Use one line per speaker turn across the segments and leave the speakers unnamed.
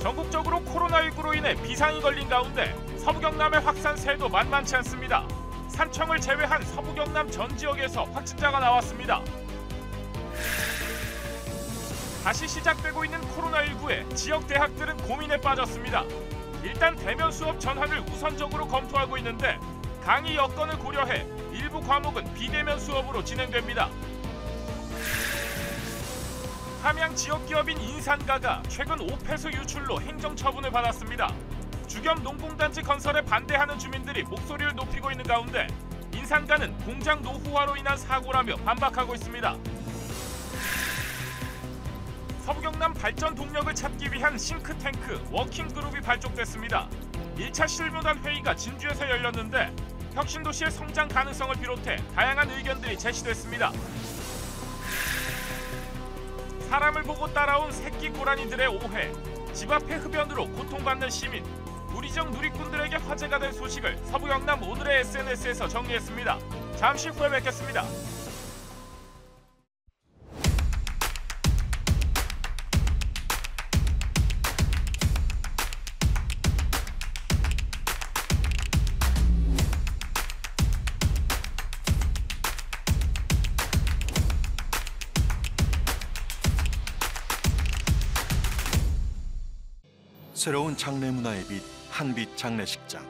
전국적으로 코로나19로 인해 비상이 걸린 가운데 서부 경남의 확산세도 만만치 않습니다. 산청을 제외한 서부 경남 전 지역에서 확진자가 나왔습니다. 다시 시작되고 있는 코로나19에 지역 대학들은 고민에 빠졌습니다. 일단 대면 수업 전환을 우선적으로 검토하고 있는데 강의 여건을 고려해 일부 과목은 비대면 수업으로 진행됩니다. 함양 지역 기업인 인산가가 최근 오폐수 유출로 행정처분을 받았습니다. 주겸 농공단지 건설에 반대하는 주민들이 목소리를 높이고 있는 가운데 인산가는 공장 노후화로 인한 사고라며 반박하고 있습니다. 서부 경남 발전 동력을 찾기 위한 싱크탱크 워킹그룹이 발족됐습니다. 1차 실무단 회의가 진주에서 열렸는데 혁신도시의 성장 가능성을 비롯해 다양한 의견들이 제시됐습니다. 사람을 보고 따라온 새끼 고라니들의 오해, 집 앞의 흡연으로 고통받는 시민, 우리정 누리꾼들에게 화제가 된 소식을 서부 경남 오늘의 SNS에서 정리했습니다. 잠시 후에 뵙겠습니다.
새로운 장례 문화의 빛 한빛 장례식장.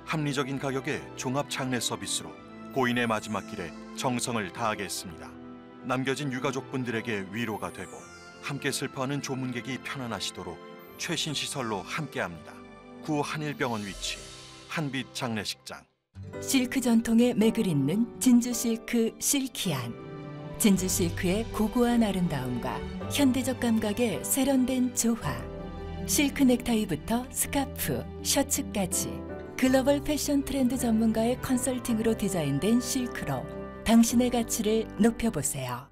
합리적인 가격의 종합 장례 서비스로 고인의 마지막 길에 정성을 다하겠습니다. 남겨진 유가족분들에게 위로가 되고 함께 슬퍼하는 조문객이 편안하시도록 최신 시설로 함께합니다. 구 한일병원 위치 한빛 장례식장.
실크 전통의 맥을 잇는 진주 실크 실키안. 진주 실크의 고고한 아름다움과 현대적 감각의 세련된 조화. 실크 넥타이부터 스카프, 셔츠까지 글로벌 패션 트렌드 전문가의 컨설팅으로 디자인된 실크로 당신의 가치를 높여보세요.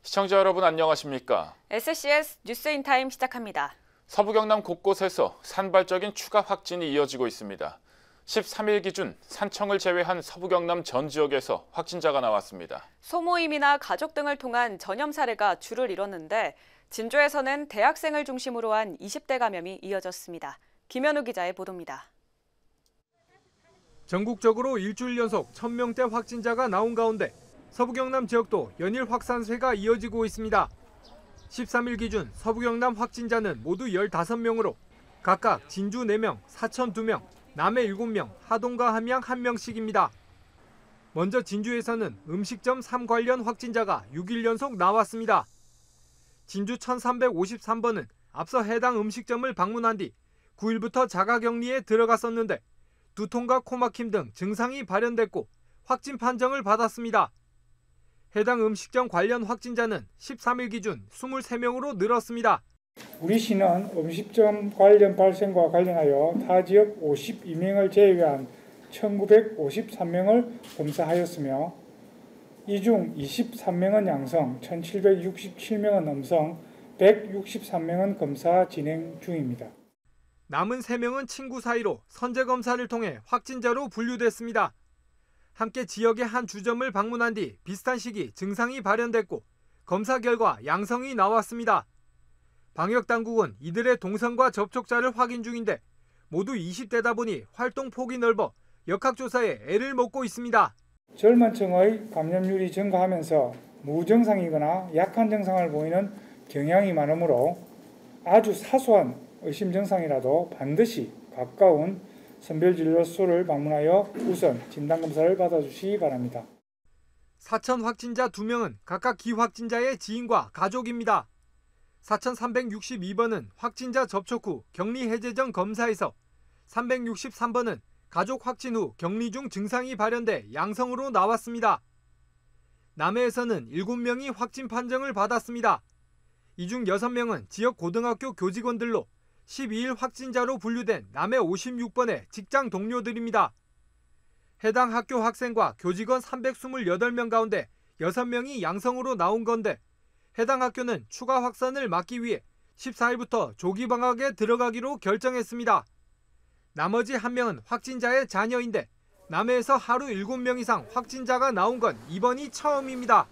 시청자 여러분 안녕하십니까?
SCS 뉴스인타임 시작합니다.
서부 경남 곳곳에서 산발적인 추가 확진이 이어지고 있습니다. 13일 기준 산청을 제외한 서부 경남 전 지역에서 확진자가 나왔습니다.
소모임이나 가족 등을 통한 전염 사례가 줄을 이뤘는데 진주에서는 대학생을 중심으로 한 20대 감염이 이어졌습니다. 김현우 기자의 보도입니다.
전국적으로 일주일 연속 1000명대 확진자가 나온 가운데 서부 경남 지역도 연일 확산세가 이어지고 있습니다. 13일 기준 서부 경남 확진자는 모두 15명으로 각각 진주 4명, 사천 2명, 남해 7명, 하동과 함양 1명씩입니다. 먼저 진주에서는 음식점 3 관련 확진자가 6일 연속 나왔습니다. 진주 1353번은 앞서 해당 음식점을 방문한 뒤 9일부터 자가격리에 들어갔었는데 두통과 코막힘 등 증상이 발현됐고 확진 판정을 받았습니다. 해당 음식점 관련 확진자는 13일 기준 23명으로 늘었습니다.
우리 시는 음식점 관련 발생과 관련하여 타 지역 52명을 제외한 1953명을 검사하였으며 이 중 23명은 양성, 1767명은 음성, 163명은 검사 진행 중입니다.
남은 3명은 친구 사이로 선제검사를 통해 확진자로 분류됐습니다. 함께 지역의 한 주점을 방문한 뒤 비슷한 시기 증상이 발현됐고 검사 결과 양성이 나왔습니다. 방역당국은 이들의 동선과 접촉자를 확인 중인데 모두 20대다 보니 활동 폭이 넓어 역학조사에 애를 먹고 있습니다.
젊은 층의 감염률이 증가하면서 무증상이거나 약한 증상을 보이는 경향이 많으므로 아주 사소한 의심 증상이라도 반드시 가까운 선별진료소를 방문하여 우선 진단검사를 받아주시기 바랍니다.
사천 확진자 2명은 각각 기확진자의 지인과 가족입니다. 4362번은 확진자 접촉 후 격리 해제 전 검사에서 363번은 가족 확진 후 격리 중 증상이 발현돼 양성으로 나왔습니다. 남해에서는 7명이 확진 판정을 받았습니다. 이 중 6명은 지역 고등학교 교직원들로 12일 확진자로 분류된 남해 56번의 직장 동료들입니다. 해당 학교 학생과 교직원 328명 가운데 6명이 양성으로 나온 건데 해당 학교는 추가 확산을 막기 위해 14일부터 조기 방학에 들어가기로 결정했습니다. 나머지 1명은 확진자의 자녀인데 남해에서 하루 7명 이상 확진자가 나온 건 이번이 처음입니다.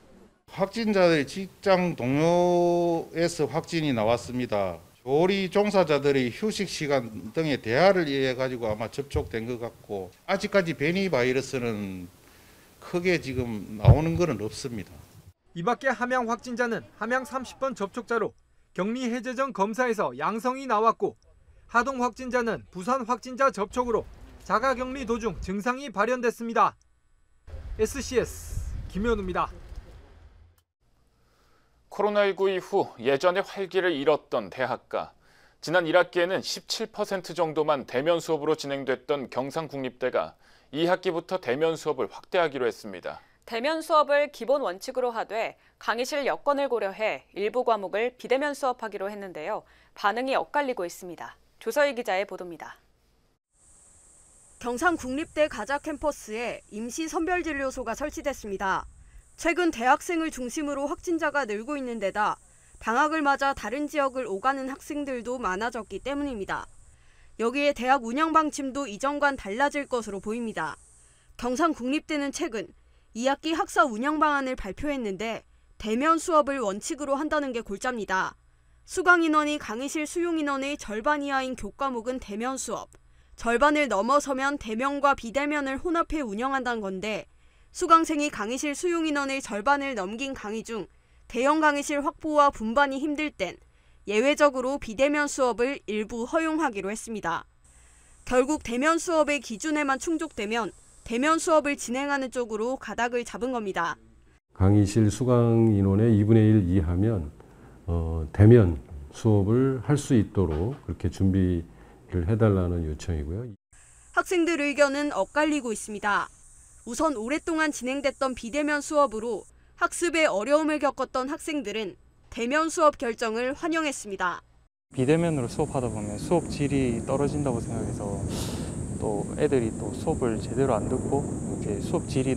확진자들의 직장 동료에서 확진이 나왔습니다. 조리 종사자들의 휴식 시간 등의 대화를 이해 가지고 아마 접촉된 것 같고 아직까지 변이 바이러스는 크게 지금 나오는 것은 없습니다.
이 밖에 함양 확진자는 함양 30번 접촉자로 격리 해제 전 검사에서 양성이 나왔고 하동 확진자는 부산 확진자 접촉으로 자가격리 도중 증상이 발현됐습니다. SCS 김현우입니다.
코로나19 이후 예전의 활기를 잃었던 대학가. 지난 1학기에는 17% 정도만 대면 수업으로 진행됐던 경상국립대가 2학기부터 대면 수업을 확대하기로 했습니다.
대면 수업을 기본 원칙으로 하되 강의실 여건을 고려해 일부 과목을 비대면 수업하기로 했는데요. 반응이 엇갈리고 있습니다. 조서희 기자의 보도입니다.
경상국립대 가자 캠퍼스에 임시 선별진료소가 설치됐습니다. 최근 대학생을 중심으로 확진자가 늘고 있는 데다 방학을 맞아 다른 지역을 오가는 학생들도 많아졌기 때문입니다. 여기에 대학 운영 방침도 이전과는 달라질 것으로 보입니다. 경상국립대는 최근 2학기 학사 운영 방안을 발표했는데 대면 수업을 원칙으로 한다는 게 골자입니다. 수강 인원이 강의실 수용 인원의 절반 이하인 교과목은 대면 수업, 절반을 넘어서면 대면과 비대면을 혼합해 운영한다는 건데 수강생이 강의실 수용 인원의 절반을 넘긴 강의 중 대형 강의실 확보와 분반이 힘들 땐 예외적으로 비대면 수업을 일부 허용하기로 했습니다. 결국 대면 수업의 기준에만 충족되면 대면 수업을 진행하는 쪽으로 가닥을 잡은 겁니다.
강의실 수강 인원의 2분의 1 이하면 대면 수업을 할 수 있도록 그렇게 준비를 해달라는 요청이고요.
학생들 의견은 엇갈리고 있습니다. 우선 오랫동안 진행됐던 비대면 수업으로 학습에 어려움을 겪었던 학생들은 대면 수업 결정을 환영했습니다.
비대면으로 수업하다 보면 수업 질이 떨어진다고 생각해서 또 애들이 또 수업을 제대로 안 듣고 이렇게 수업의 질이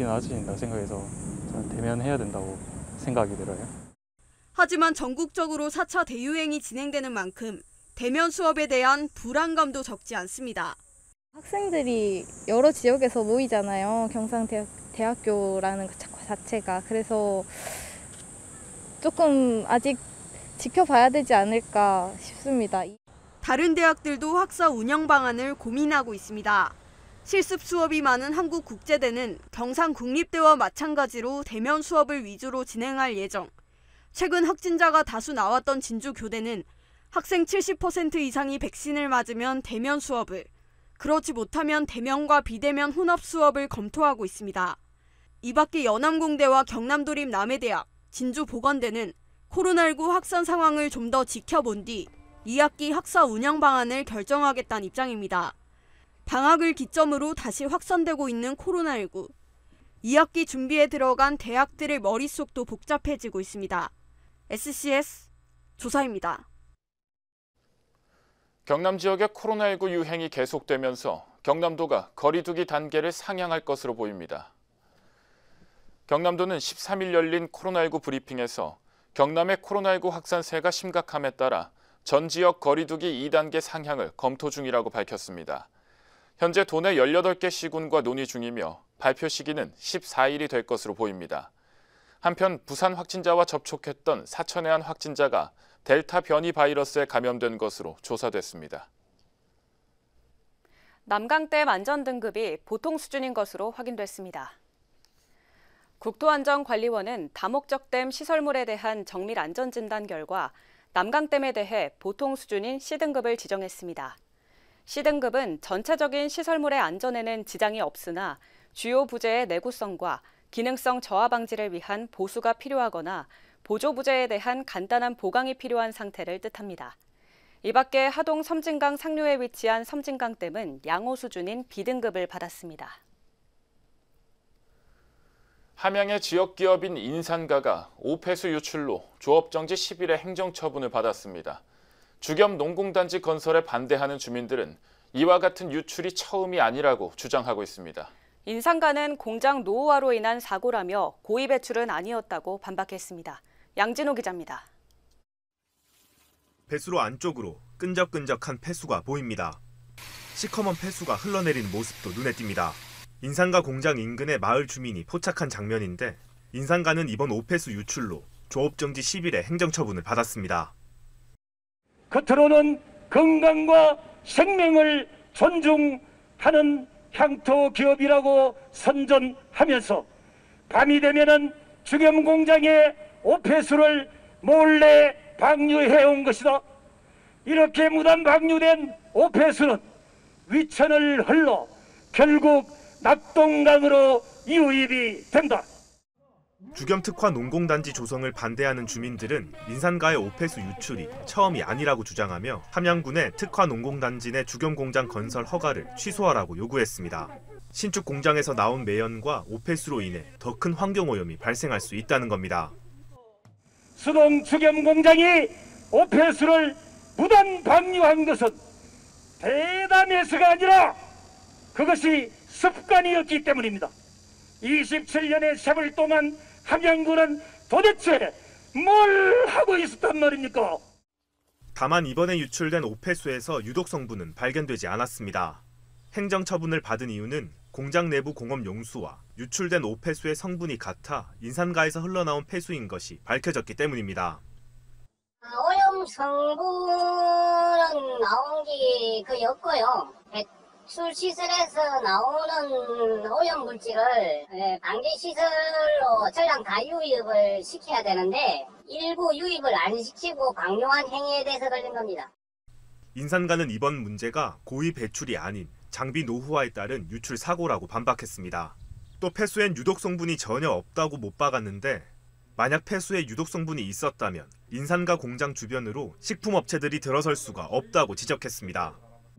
낮아진다고 생각해서 저는 대면해야 된다고 생각이 들어요.
하지만 전국적으로 4차 대유행이 진행되는 만큼 대면 수업에 대한 불안감도 적지 않습니다.
학생들이 여러 지역에서 모이잖아요. 경상대학교라는 그 자체가. 그래서 조금 아직 지켜봐야 되지 않을까 싶습니다.
다른 대학들도 학사 운영 방안을 고민하고 있습니다. 실습 수업이 많은 한국국제대는 경상국립대와 마찬가지로 대면 수업을 위주로 진행할 예정. 최근 확진자가 다수 나왔던 진주교대는 학생 70% 이상이 백신을 맞으면 대면 수업을, 그렇지 못하면 대면과 비대면 혼합 수업을 검토하고 있습니다. 이 밖에 연암공대와 경남도립 남해대학, 진주보건대는 코로나19 확산 상황을 좀 더 지켜본 뒤 2학기 학사 운영 방안을 결정하겠다는 입장입니다. 방학을 기점으로 다시 확산되고 있는 코로나19. 2학기 준비에 들어간 대학들의 머릿속도 복잡해지고 있습니다. SCS 조사입니다.
경남 지역의 코로나19 유행이 계속되면서 경남도가 거리두기 단계를 상향할 것으로 보입니다. 경남도는 13일 열린 코로나19 브리핑에서 경남의 코로나19 확산세가 심각함에 따라 전 지역 거리두기 2단계 상향을 검토 중이라고 밝혔습니다. 현재 도내 18개 시군과 논의 중이며 발표 시기는 14일이 될 것으로 보입니다. 한편 부산 확진자와 접촉했던 사천의 한 확진자가 델타 변이 바이러스에 감염된 것으로 조사됐습니다.
남강댐 안전등급이 보통 수준인 것으로 확인됐습니다. 국토안전관리원은 다목적댐 시설물에 대한 정밀 안전진단 결과 남강댐에 대해 보통 수준인 C등급을 지정했습니다. C등급은 전체적인 시설물의 안전에는 지장이 없으나 주요 부재의 내구성과 기능성 저하 방지를 위한 보수가 필요하거나 보조 부재에 대한 간단한 보강이 필요한 상태를 뜻합니다. 이 밖에 하동 섬진강 상류에 위치한 섬진강댐은 양호 수준인 B등급을 받았습니다.
함양의 지역기업인 인산가가 오폐수 유출로 조업정지 10일의 행정처분을 받았습니다. 주겸 농공단지 건설에 반대하는 주민들은 이와 같은 유출이 처음이 아니라고 주장하고 있습니다.
인산가는 공장 노후화로 인한 사고라며 고의 배출은 아니었다고 반박했습니다. 양진호 기자입니다.
배수로 안쪽으로 끈적끈적한 폐수가 보입니다. 시커먼 폐수가 흘러내리는 모습도 눈에 띕니다. 인산가 공장 인근의 마을 주민이 포착한 장면인데 인산가는 이번 오폐수 유출로 조업정지 10일의 행정처분을 받았습니다.
겉으로는 건강과 생명을 존중하는 향토 기업이라고 선전하면서 밤이 되면은 주겸 공장의 오폐수를 몰래 방류해온 것이다. 이렇게 무단 방류된 오폐수는 위천을 흘러 결국 낙동강으로 유입이 된다.
주겸특화 농공단지 조성을 반대하는 주민들은 인산가의 오폐수 유출이 처음이 아니라고 주장하며 함양군의 특화 농공단지 내 주겸공장 건설 허가를 취소하라고 요구했습니다. 신축 공장에서 나온 매연과 오폐수로 인해 더 큰 환경오염이 발생할 수 있다는 겁니다.
수동 주겸공장이 오폐수를 무단 방류한 것은 대담해서가 아니라 그것이 습관이었기 때문입니다. 27년의 세월 동안 함양군은 도대체 뭘 하고 있었단 말입니까?
다만 이번에 유출된 오폐수에서 유독 성분은 발견되지 않았습니다. 행정처분을 받은 이유는 공장 내부 공업 용수와 유출된 오폐수의 성분이 같아 인산가에서 흘러나온 폐수인 것이 밝혀졌기 때문입니다.
오염 성분은 나온 게 거의 없고요. 배출시설에서 나오는 오염 물질을 방제시설로 전량 다 유입을 시켜야 되는데 일부 유입을 안 시키고 방류한 행위에 대해서 걸린 겁니다.
인산가는 이번 문제가 고의 배출이 아닌 장비 노후화에 따른 유출 사고라고 반박했습니다. 또 폐수엔 유독 성분이 전혀 없다고 못 박았는데 만약 폐수에 유독 성분이 있었다면 인산가 공장 주변으로 식품업체들이 들어설 수가 없다고 지적했습니다.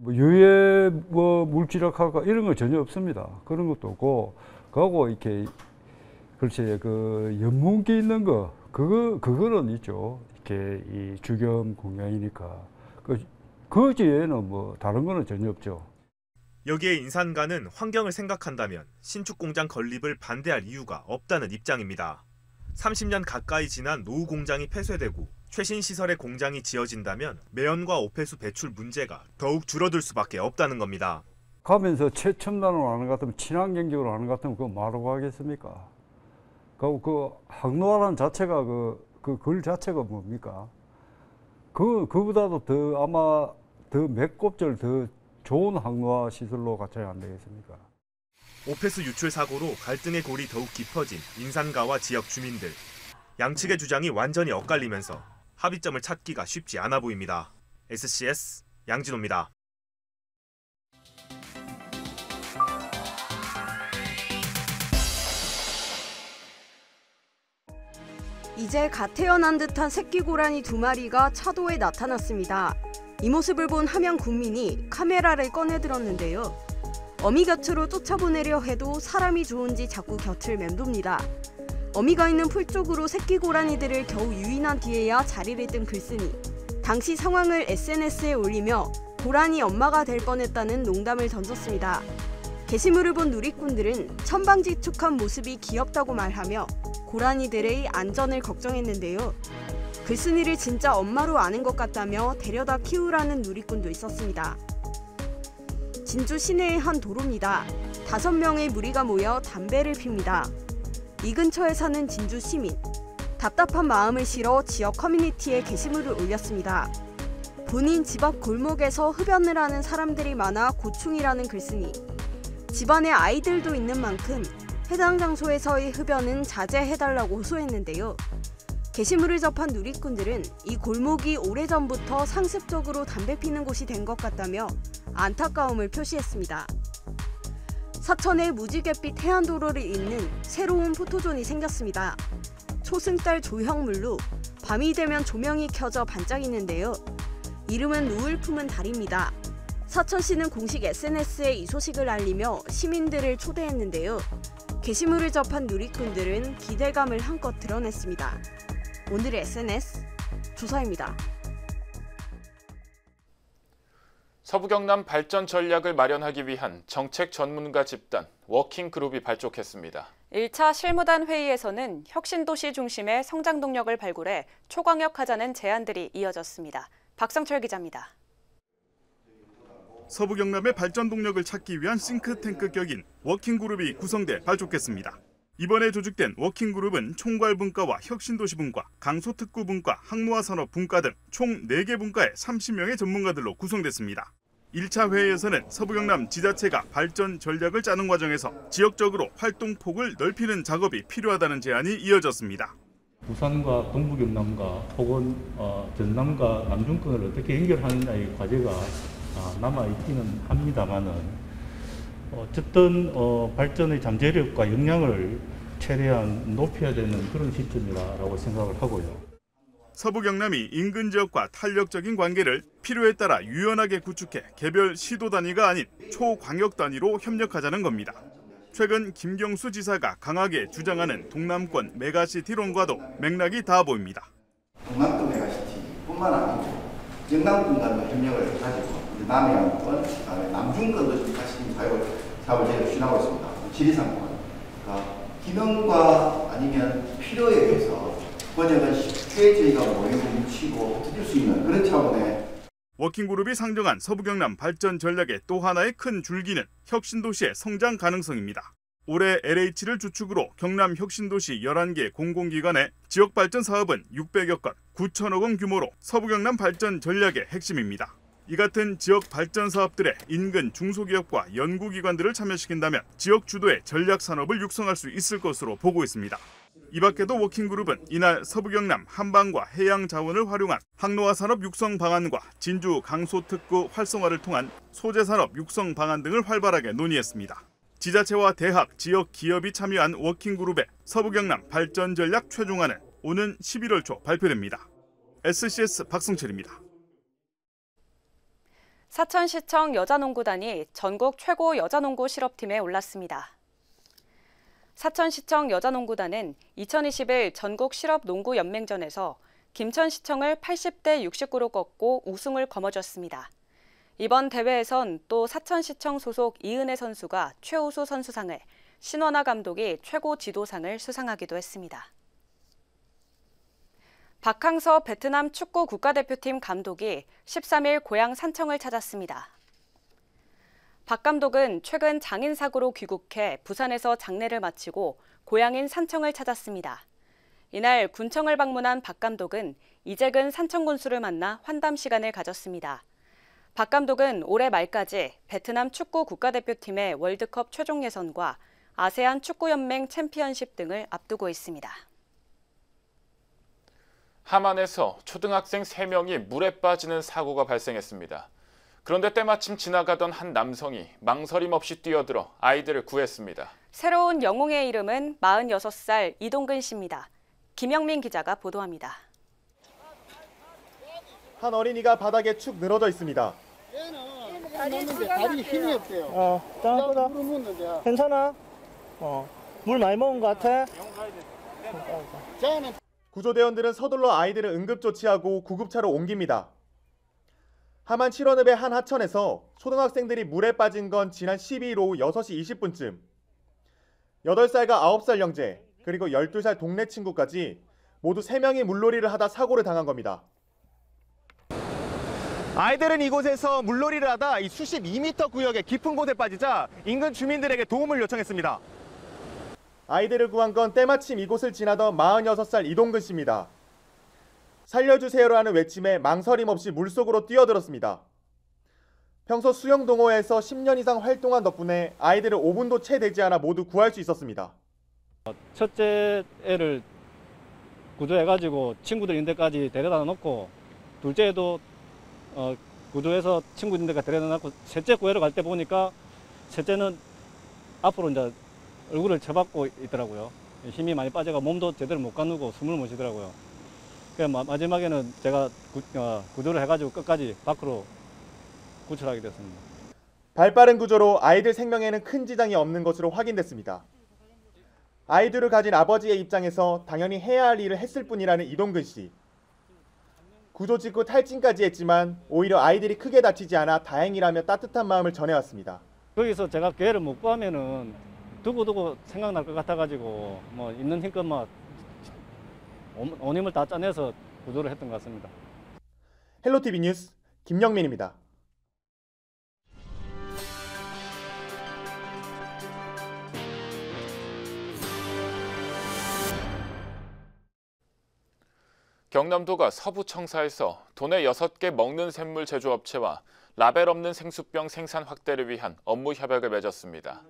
유해 물질학화가 이런 거 전혀 없습니다. 그런 것도 없고, 그하고 이렇게 글쎄 그 연문기 있는 거 그거는 있죠. 이렇게 이 주겸 공장이니까 그 지에는 뭐 다른 거는 전혀 없죠.
여기에 인산가는 환경을 생각한다면 신축 공장 건립을 반대할 이유가 없다는 입장입니다. 30년 가까이 지난 노후 공장이 폐쇄되고 최신 시설의 공장이 지어진다면 매연과 오폐수 배출 문제가 더욱 줄어들 수밖에 없다는 겁니다.
가면서 최첨단으로 하는 것 같으면 친환경적으로 하는 것 같으면 그거 뭐라고 하겠습니까? 그 항로화라는 자체가 그 글 자체가 뭡니까? 그보다도 더 아마 더 몇 곱절 더 좋은 항로화 시설로 갖춰야 안 되겠습니까?
오폐수 유출 사고로 갈등의 골이 더욱 깊어진 인산가와 지역 주민들. 양측의 주장이 완전히 엇갈리면서 합의점을 찾기가 쉽지 않아 보입니다. SCS 양진호입니다.
이제 갓 태어난 듯한 새끼 고라니 2마리가 차도에 나타났습니다. 이 모습을 본 함양 군민이 카메라를 꺼내들었는데요. 어미 곁으로 쫓아보내려 해도 사람이 좋은지 자꾸 곁을 맴돕니다. 어미가 있는 풀 쪽으로 새끼 고라니들을 겨우 유인한 뒤에야 자리를 뜬 글쓴이. 당시 상황을 SNS에 올리며 고라니 엄마가 될 뻔했다는 농담을 던졌습니다. 게시물을 본 누리꾼들은 천방지축한 모습이 귀엽다고 말하며 고라니들의 안전을 걱정했는데요. 글쓴이를 진짜 엄마로 아는 것 같다며 데려다 키우라는 누리꾼도 있었습니다. 진주 시내의 한 도로입니다. 5명의 무리가 모여 담배를 핍니다. 이 근처에 사는 진주 시민. 답답한 마음을 실어 지역 커뮤니티에 게시물을 올렸습니다. 본인 집 앞 골목에서 흡연을 하는 사람들이 많아 고충이라는 글쓴이. 집안에 아이들도 있는 만큼 해당 장소에서의 흡연은 자제해달라고 호소했는데요. 게시물을 접한 누리꾼들은 이 골목이 오래전부터 상습적으로 담배 피는 곳이 된 것 같다며 안타까움을 표시했습니다. 사천의 무지갯빛 해안도로를 잇는 새로운 포토존이 생겼습니다. 초승달 조형물로 밤이 되면 조명이 켜져 반짝이는데요. 이름은 노을 품은 달입니다. 사천시는 공식 SNS에 이 소식을 알리며 시민들을 초대했는데요. 게시물을 접한 누리꾼들은 기대감을 한껏 드러냈습니다. 오늘의 SNS 조사입니다.
서부경남 발전 전략을 마련하기 위한 정책 전문가 집단 워킹그룹이 발족했습니다.
1차 실무단 회의에서는 혁신도시 중심의 성장 동력을 발굴해 초광역하자는 제안들이 이어졌습니다. 박성철 기자입니다.
서부경남의 발전 동력을 찾기 위한 싱크탱크 격인 워킹그룹이 구성돼 발족했습니다. 이번에 조직된 워킹그룹은 총괄분과와 혁신도시분과, 강소특구분과, 항노화산업분과 등 총 4개 분과의 30명의 전문가들로 구성됐습니다. 1차 회의에서는 서부경남 지자체가 발전 전략을 짜는 과정에서 지역적으로 활동폭을 넓히는 작업이 필요하다는 제안이 이어졌습니다.
부산과 동부경남과 혹은 전남과 남중권을 어떻게 연결하느냐의 과제가 남아있기는 합니다만은 어쨌든 발전의 잠재력과 역량을 최대한 높여야 되는 그런 시점이라고 생각을 하고요.
서부경남이 인근 지역과 탄력적인 관계를 필요에 따라 유연하게 구축해 개별 시도 단위가 아닌 초광역 단위로 협력하자는 겁니다. 최근 김경수 지사가 강하게 주장하는 동남권 메가시티론과도 맥락이 닿아 보입니다.
동남권 메가시티뿐만 아니고 영남권과도 협력을 가지고 남해안권, 남중권도 같이 사업을 제가 추진하고 있습니다. 지리산권. 그러니까 기능과 아니면 필요에 의해서 번역은 쉽게 저희가 모이고 뭉치고 흩어질 수 있는 그런 차원의
워킹그룹이 상정한 서부경남 발전 전략의 또 하나의 큰 줄기는 혁신도시의 성장 가능성입니다. 올해 LH를 주축으로 경남 혁신도시 11개 공공기관의 지역발전 사업은 600여 건, 9천억 원 규모로 서부경남 발전 전략의 핵심입니다. 이 같은 지역 발전 사업들의 인근 중소기업과 연구기관들을 참여시킨다면 지역 주도의 전략 산업을 육성할 수 있을 것으로 보고 있습니다. 이 밖에도 워킹그룹은 이날 서부경남 한방과 해양 자원을 활용한 항노화 산업 육성 방안과 진주 강소특구 활성화를 통한 소재 산업 육성 방안 등을 활발하게 논의했습니다. 지자체와 대학, 지역 기업이 참여한 워킹그룹의 서부경남 발전 전략 최종안은 오는 11월 초 발표됩니다. SCS 박승철입니다.
사천시청 여자농구단이 전국 최고 여자농구 실업팀에 올랐습니다. 사천시청 여자농구단은 2021 전국 실업농구연맹전에서 김천시청을 80대 69로 꺾고 우승을 거머쥐었습니다. 이번 대회에선 또 사천시청 소속 이은혜 선수가 최우수 선수상을, 신원아 감독이 최고 지도상을 수상하기도 했습니다. 박항서 베트남 축구 국가대표팀 감독이 13일 고향 산청을 찾았습니다. 박 감독은 최근 장인 사고로 귀국해 부산에서 장례를 마치고 고향인 산청을 찾았습니다. 이날 군청을 방문한 박 감독은 이재근 산청 군수를 만나 환담 시간을 가졌습니다. 박 감독은 올해 말까지 베트남 축구 국가대표팀의 월드컵 최종 예선과 아세안 축구연맹 챔피언십 등을 앞두고 있습니다.
함안에서 초등학생 3명이 물에 빠지는 사고가 발생했습니다. 그런데 때마침 지나가던 한 남성이 망설임 없이 뛰어들어 아이들을 구했습니다.
새로운 영웅의 이름은 46살 이동근 씨입니다. 김영민 기자가 보도합니다.
한 어린이가 바닥에 축 늘어져 있습니다.
다리 힘이 없대요. 짱 괜찮아? 물 많이 먹은 것 같아?
구조대원들은 서둘러 아이들을 응급조치하고 구급차로 옮깁니다. 함안 7원읍의 한 하천에서 초등학생들이 물에 빠진 건 지난 12일 오후 6시 20분쯤. 8살과 9살 형제, 그리고 12살 동네 친구까지 모두 3명이 물놀이를 하다 사고를 당한 겁니다. 아이들은 이곳에서 물놀이를 하다 이 수심 2m 구역의 깊은 곳에 빠지자 인근 주민들에게 도움을 요청했습니다. 아이들을 구한 건 때마침 이곳을 지나던 46살 이동근 씨입니다. 살려주세요라는 외침에 망설임 없이 물속으로 뛰어들었습니다. 평소 수영 동호회에서 10년 이상 활동한 덕분에 아이들을 5분도 채 되지 않아 모두 구할 수 있었습니다.
첫째 애를 구조해가지고 친구들 있는 데까지 데려다 놓고 둘째 애도 구조해서 친구 있는 데까지 데려다 놓고 셋째 구하러 갈 때 보니까 셋째는 앞으로 이제 얼굴을 쳐박고 있더라고요. 힘이 많이 빠져가 몸도 제대로 못 가누고 숨을 못 쉬더라고요. 마지막에는 제가 구조를 해가지고 끝까지 밖으로 구출하게 됐습니다.
발빠른 구조로 아이들 생명에는 큰 지장이 없는 것으로 확인됐습니다. 아이들을 가진 아버지의 입장에서 당연히 해야 할 일을 했을 뿐이라는 이동근 씨. 구조 직후 탈진까지 했지만 오히려 아이들이 크게 다치지 않아 다행이라며 따뜻한 마음을 전해왔습니다.
거기서 제가 기회를 못 구하면은 두고두고 생각날 것 같아가지고 뭐 있는 힘껏 막 온 힘을 다 짜내서 구조를 했던 것 같습니다.
헬로티비 뉴스 김영민입니다.
경남도가 서부청사에서 도내 6개 먹는 샘물 제조업체와 라벨 없는 생수병 생산 확대를 위한 업무 협약을 맺었습니다.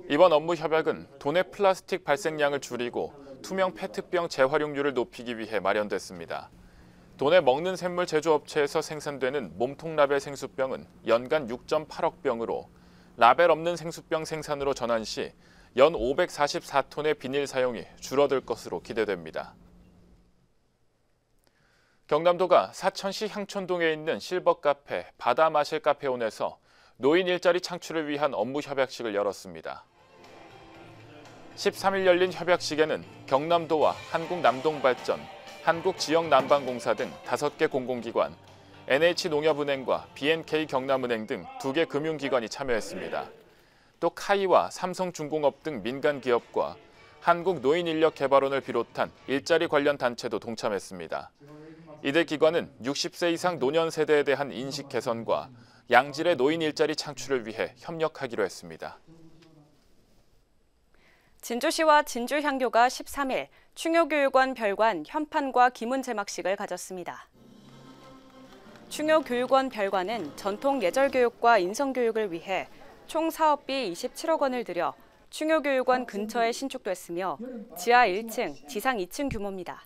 이번 업무 협약은 도내 플라스틱 발생량을 줄이고 투명 페트병 재활용률을 높이기 위해 마련됐습니다. 도내 먹는 샘물 제조업체에서 생산되는 몸통 라벨 생수병은 연간 6.8억 병으로 라벨 없는 생수병 생산으로 전환 시 연 544톤의 비닐 사용이 줄어들 것으로 기대됩니다. 경남도가 사천시 향촌동에 있는 실버 카페 바다 마실 카페온에서 노인 일자리 창출을 위한 업무 협약식을 열었습니다. 13일 열린 협약식에는 경남도와 한국남동발전, 한국지역난방공사 등 5개 공공기관, NH농협은행과 BNK 경남은행 등 2개 금융기관이 참여했습니다. 또 카이와 삼성중공업 등 민간기업과 한국노인인력개발원을 비롯한 일자리 관련 단체도 동참했습니다. 이들 기관은 60세 이상 노년 세대에 대한 인식 개선과 양질의 노인 일자리 창출을 위해 협력하기로 했습니다.
진주시와 진주향교가 13일 충효교육원 별관 현판과 기문 제막식을 가졌습니다. 충효교육원 별관은 전통 예절교육과 인성교육을 위해 총 사업비 27억 원을 들여 충효교육원 근처에 신축됐으며 지하 1층, 지상 2층 규모입니다.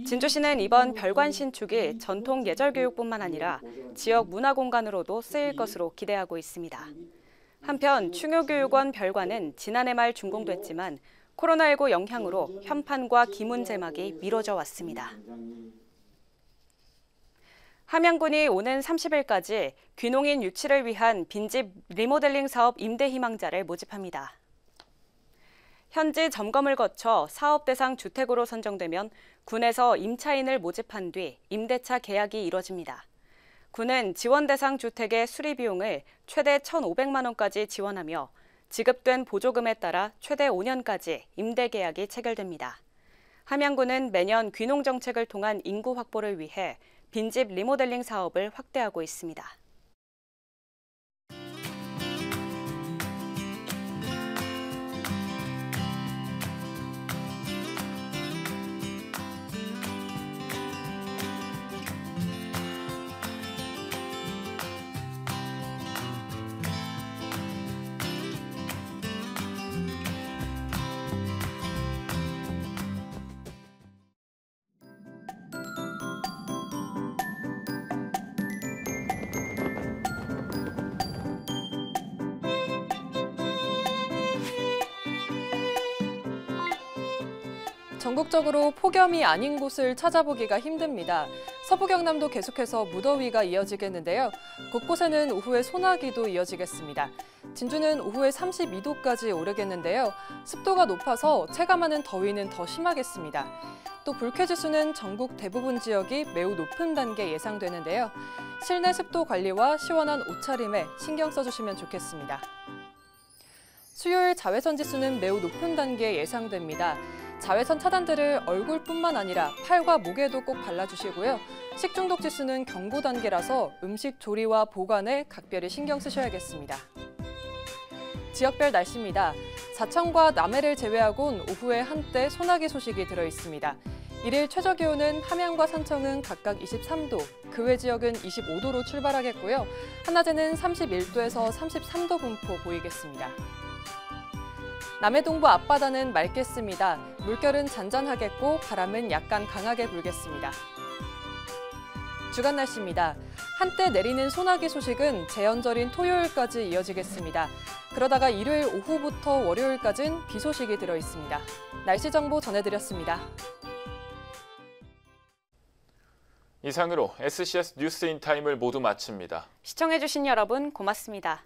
진주시는 이번 별관 신축이 전통 예절교육뿐만 아니라 지역 문화공간으로도 쓰일 것으로 기대하고 있습니다. 한편 충효교육원 별관은 지난해 말 준공됐지만 코로나19 영향으로 현판과 기문 제막이 미뤄져 왔습니다. 함양군이 오는 30일까지 귀농인 유치를 위한 빈집 리모델링 사업 임대 희망자를 모집합니다. 현지 점검을 거쳐 사업 대상 주택으로 선정되면 군에서 임차인을 모집한 뒤 임대차 계약이 이뤄집니다. 군은 지원 대상 주택의 수리 비용을 최대 1,500만 원까지 지원하며 지급된 보조금에 따라 최대 5년까지 임대 계약이 체결됩니다. 함양군은 매년 귀농 정책을 통한 인구 확보를 위해 빈집 리모델링 사업을 확대하고 있습니다.
전국적으로 폭염이 아닌 곳을 찾아보기가 힘듭니다. 서부 경남도 계속해서 무더위가 이어지겠는데요. 곳곳에는 오후에 소나기도 이어지겠습니다. 진주는 오후에 32도까지 오르겠는데요. 습도가 높아서 체감하는 더위는 더 심하겠습니다. 또 불쾌지수는 전국 대부분 지역이 매우 높은 단계 예상되는데요. 실내 습도 관리와 시원한 옷차림에 신경 써주시면 좋겠습니다. 수요일 자외선 지수는 매우 높은 단계 예상됩니다. 자외선 차단제를 얼굴뿐만 아니라 팔과 목에도 꼭 발라주시고요. 식중독 지수는 경고 단계라서 음식 조리와 보관에 각별히 신경 쓰셔야겠습니다. 지역별 날씨입니다. 사천과 남해를 제외하곤 오후에 한때 소나기 소식이 들어있습니다. 일일 최저기온은 함양과 산청은 각각 23도, 그 외 지역은 25도로 출발하겠고요. 한낮에는 31도에서 33도 분포 보이겠습니다. 남해동부 앞바다는 맑겠습니다. 물결은 잔잔하겠고 바람은 약간 강하게 불겠습니다. 주간 날씨입니다. 한때 내리는 소나기 소식은 재헌절인 토요일까지 이어지겠습니다. 그러다가 일요일 오후부터 월요일까지는 비 소식이 들어있습니다. 날씨 정보 전해드렸습니다.
이상으로 SCS 뉴스 인타임을 모두 마칩니다.
시청해주신 여러분 고맙습니다.